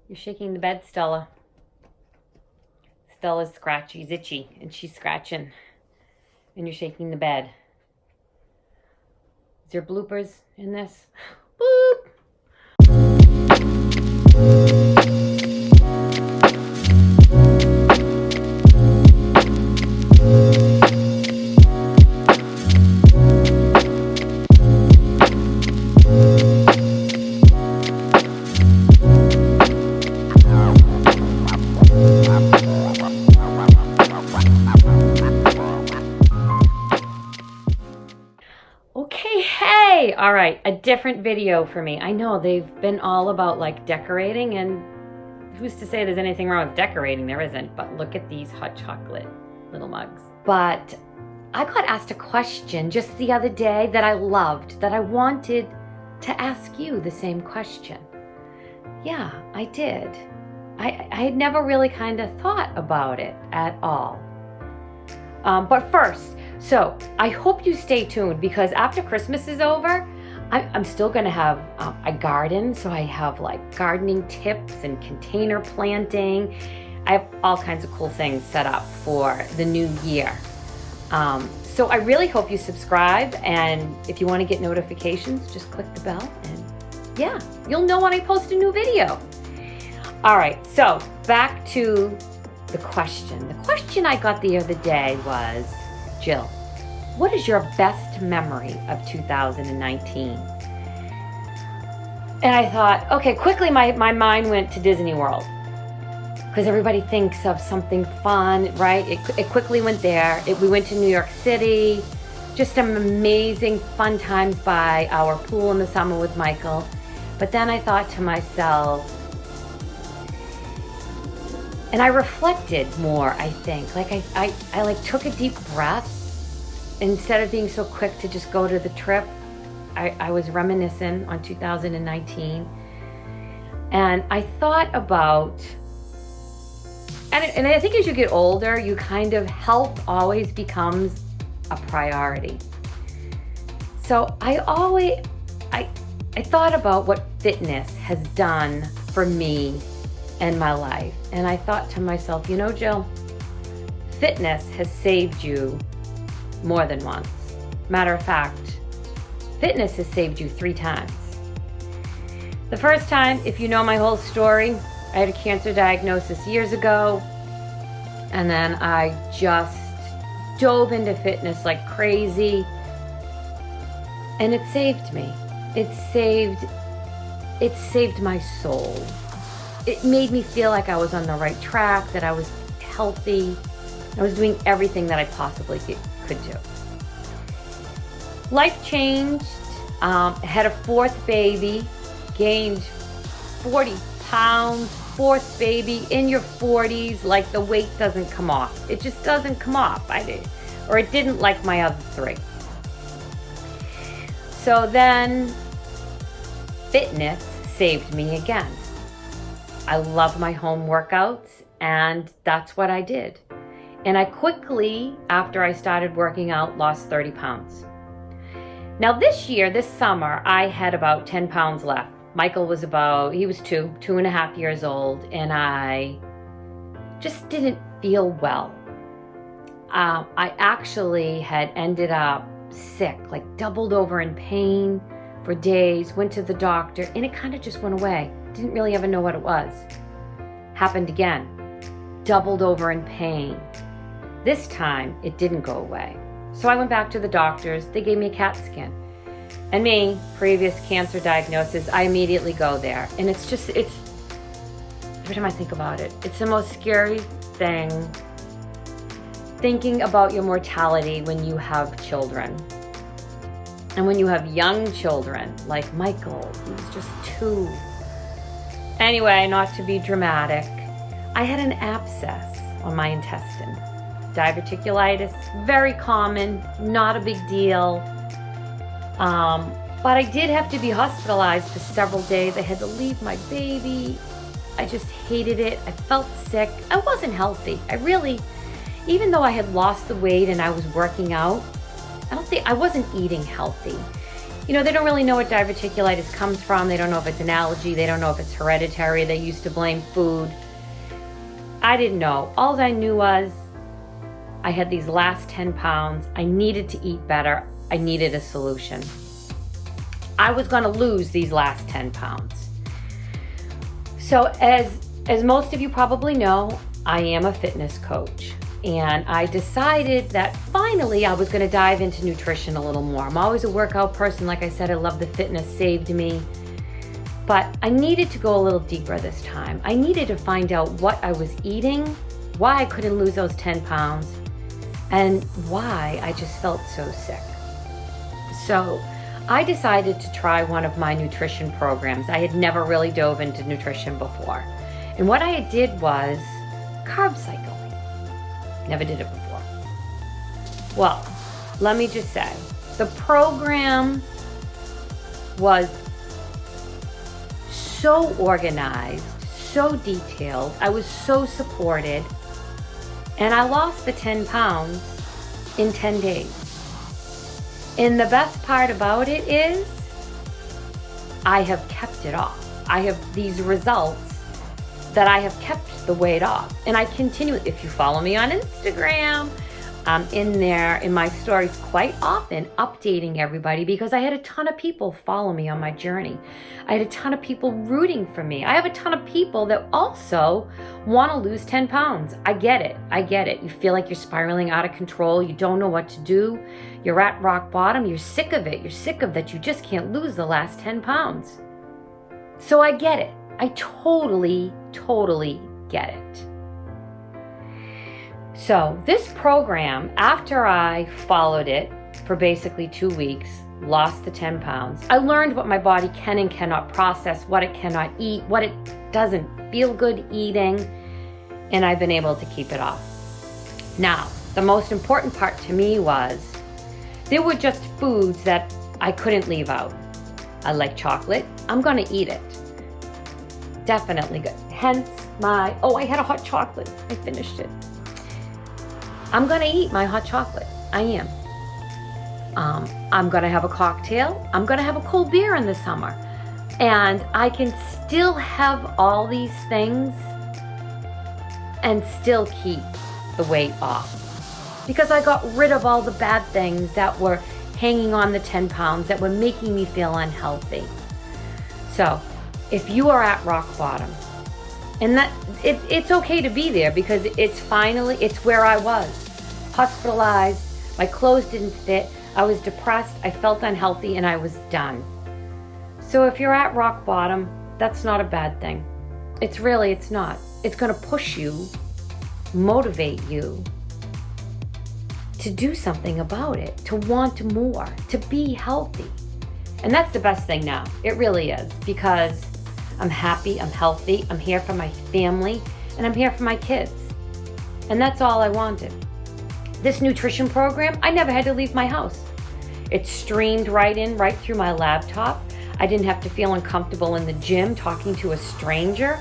You're shaking the bed, Stella. Stella's scratchy, she's itchy, and she's scratching. And you're shaking the bed. Is there bloopers in this? Boop! Okay, hey! All right, a different video for me. I know they've been all about like decorating, and who's to say there's anything wrong with decorating? There isn't, but look at these hot chocolate little mugs. But I got asked a question just the other day that I loved, that I wanted to ask you the same question. Yeah, I did. I had never really kind of thought about it at all. But first, so I hope you stay tuned, because after Christmas is over, I'm still going to have a garden. So I have like gardening tips and container planting. I have all kinds of cool things set up for the new year. So I really hope you subscribe. And if you want to get notifications, just click the bell and yeah, you'll know when I post a new video. All right, so back to the question. The question I got the other day was, Jill, what is your best memory of 2019? And I thought, okay, quickly my mind went to Disney World, because everybody thinks of something fun, right? It quickly went there. We went to New York City, just some amazing fun times by our pool in the summer with Michael. But then I thought to myself, and I reflected more, I think. Like I like took a deep breath. Instead of being so quick to just go to the trip, I was reminiscing on 2019. And I thought about, and I think as you get older, you kind of, health always becomes a priority. So I thought about what fitness has done for me and my life. And I thought to myself, you know, Jill, fitness has saved you more than once. Matter of fact, fitness has saved you 3 times. The first time, if you know my whole story, I had a cancer diagnosis years ago, and then I just dove into fitness like crazy, and it saved me. It saved my soul. It made me feel like I was on the right track, that I was healthy. I was doing everything that I possibly could do. Life changed. Had a 4th baby, gained 40 pounds, 4th baby in your 40s, like the weight doesn't come off. It just doesn't come off. It didn't like my other 3. So then fitness saved me again. I love my home workouts, and that's what I did. And I quickly, after I started working out, lost 30 pounds. Now this summer, I had about 10 pounds left. Michael was he was 2.5 years old, and I just didn't feel well. I actually had ended up sick, like doubled over in pain for days, went to the doctor, and it kind of just went away. Didn't really ever know what it was. Happened again, doubled over in pain. This time, it didn't go away. So I went back to the doctors. They gave me a CAT scan. And me, previous cancer diagnosis, I immediately go there. And it's every time I think about it, it's the most scary thing, thinking about your mortality when you have children. And when you have young children, like Michael, he was just 2. Anyway, not to be dramatic, I had an abscess on my intestine. Diverticulitis, very common, not a big deal. But I did have to be hospitalized for several days. I had to leave my baby. I just hated it. I felt sick. I wasn't healthy. Even though I had lost the weight and I was working out, I wasn't eating healthy. they don't really know what diverticulitis comes from. They don't know if it's an allergy. They don't know if it's hereditary. They used to blame food. I didn't know. All I knew was I had these last 10 pounds. I needed to eat better. I needed a solution. I was going to lose these last 10 pounds. So as most of you probably know, I am a fitness coach. And I decided that finally I was going to dive into nutrition a little more. I'm always a workout person. Like I said, I love the fitness, saved me. But I needed to go a little deeper this time. I needed to find out what I was eating, why I couldn't lose those 10 pounds, and why I just felt so sick. So I decided to try one of my nutrition programs. I had never really dove into nutrition before. And what I did was carb cycling. Never did it before. Well, let me just say, the program was so organized, so detailed. I was so supported. And I lost the 10 pounds in 10 days. And the best part about it is I have kept it off. I have these results that I have kept the weight off. And I continue, if you follow me on Instagram, I'm in there in my stories quite often updating everybody because I had a ton of people follow me on my journey. I had a ton of people rooting for me. I have a ton of people that also want to lose 10 pounds. I get it. You feel like you're spiraling out of control. You don't know what to do. You're at rock bottom. You're sick of it. You're sick of that you just can't lose the last 10 pounds. So I get it. I totally get it. So this program, after I followed it for basically 2 weeks, lost the 10 pounds, I learned what my body can and cannot process, what it cannot eat, what it doesn't feel good eating, and I've been able to keep it off. Now, the most important part to me was there were just foods that I couldn't leave out. I like chocolate. I'm going to eat it. Definitely good. Hence I had a hot chocolate. I finished it. I'm going to eat my hot chocolate. I am. I'm going to have a cocktail. I'm going to have a cold beer in the summer. And I can still have all these things and still keep the weight off. Because I got rid of all the bad things that were hanging on the 10 pounds that were making me feel unhealthy. So if you are at rock bottom, and that it's okay to be there because it's where I was. Hospitalized, my clothes didn't fit, I was depressed, I felt unhealthy, and I was done. So if you're at rock bottom, that's not a bad thing. It's not. It's going to push you, motivate you to do something about it, to want more, to be healthy. And that's the best thing now. It really is, because I'm happy, I'm healthy, I'm here for my family, and I'm here for my kids. And that's all I wanted. This nutrition program, I never had to leave my house. It streamed right through my laptop. I didn't have to feel uncomfortable in the gym talking to a stranger.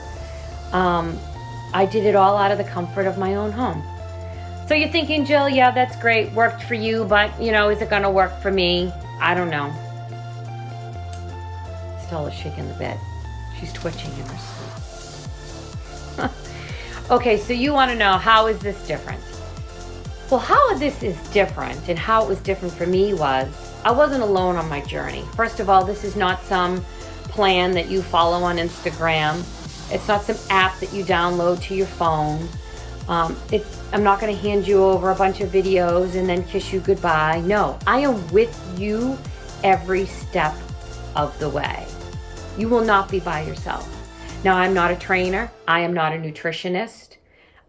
I did it all out of the comfort of my own home. So you're thinking, Jill, yeah, that's great, worked for you, but is it gonna work for me? I don't know. Stella's shaking the bed. She's twitching in her sleep. Okay, so you want to know, how is this different? Well, how this is different and how it was different for me was I wasn't alone on my journey. First of all, this is not some plan that you follow on Instagram. It's not some app that you download to your phone. I'm not going to hand you over a bunch of videos and then kiss you goodbye. No, I am with you every step of the way. You will not be by yourself. Now, I'm not a trainer. I am not a nutritionist.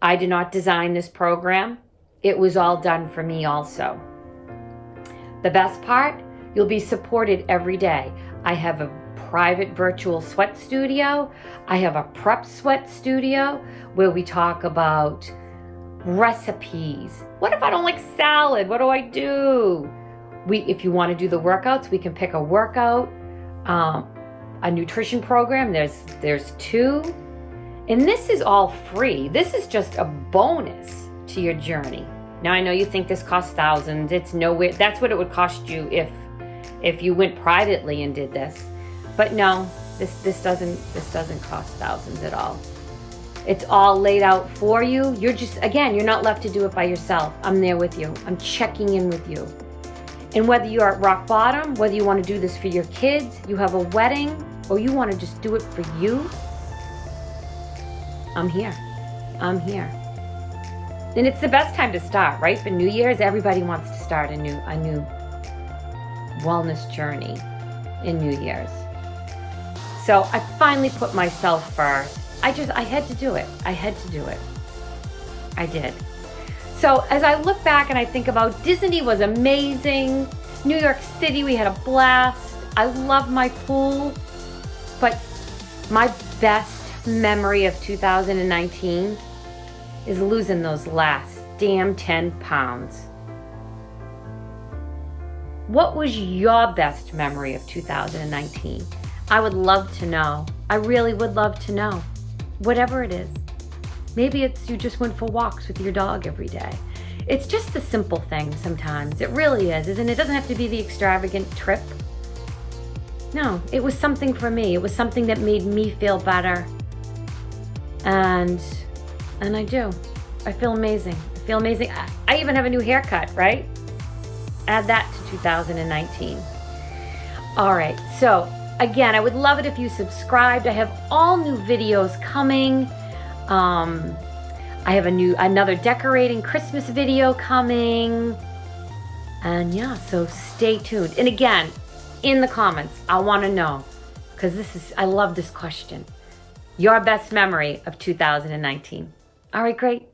I did not design this program. It was all done for me also. The best part, you'll be supported every day. I have a private virtual sweat studio. I have a prep sweat studio where we talk about recipes. What if I don't like salad? What do I do? If you want to do the workouts, we can pick a workout. A nutrition program, there's 2. And this is all free. This is just a bonus to your journey. Now, I know you think this costs thousands. It's nowhere. That's what it would cost you if if you went privately and did this. But no, this doesn't cost thousands at all. It's all laid out for you. You're just, again, you're not left to do it by yourself. I'm there with you. I'm checking in with you. And whether you're at rock bottom, whether you want to do this for your kids, you have a wedding, or you want to just do it for you, I'm here. I'm here. And it's the best time to start, right? For New Year's, everybody wants to start a new wellness journey in New Year's. So I finally put myself first. I had to do it. I had to do it. I did. So as I look back and I think about Disney was amazing. New York City, we had a blast. I love my pool. But my best memory of 2019 is losing those last damn 10 pounds. What was your best memory of 2019? I would love to know. I really would love to know. Whatever it is. Maybe it's you just went for walks with your dog every day. It's just the simple things sometimes. It really is, isn't it? It doesn't have to be the extravagant trip. No, it was something for me. It was something that made me feel better. And I do. I feel amazing. I feel amazing. I even have a new haircut, right? Add that to 2019. All right, so again, I would love it if you subscribed. I have all new videos coming. I have another decorating Christmas video coming. And yeah, so stay tuned. And again, in the comments, I want to know, because I love this question. Your best memory of 2019. All right, great.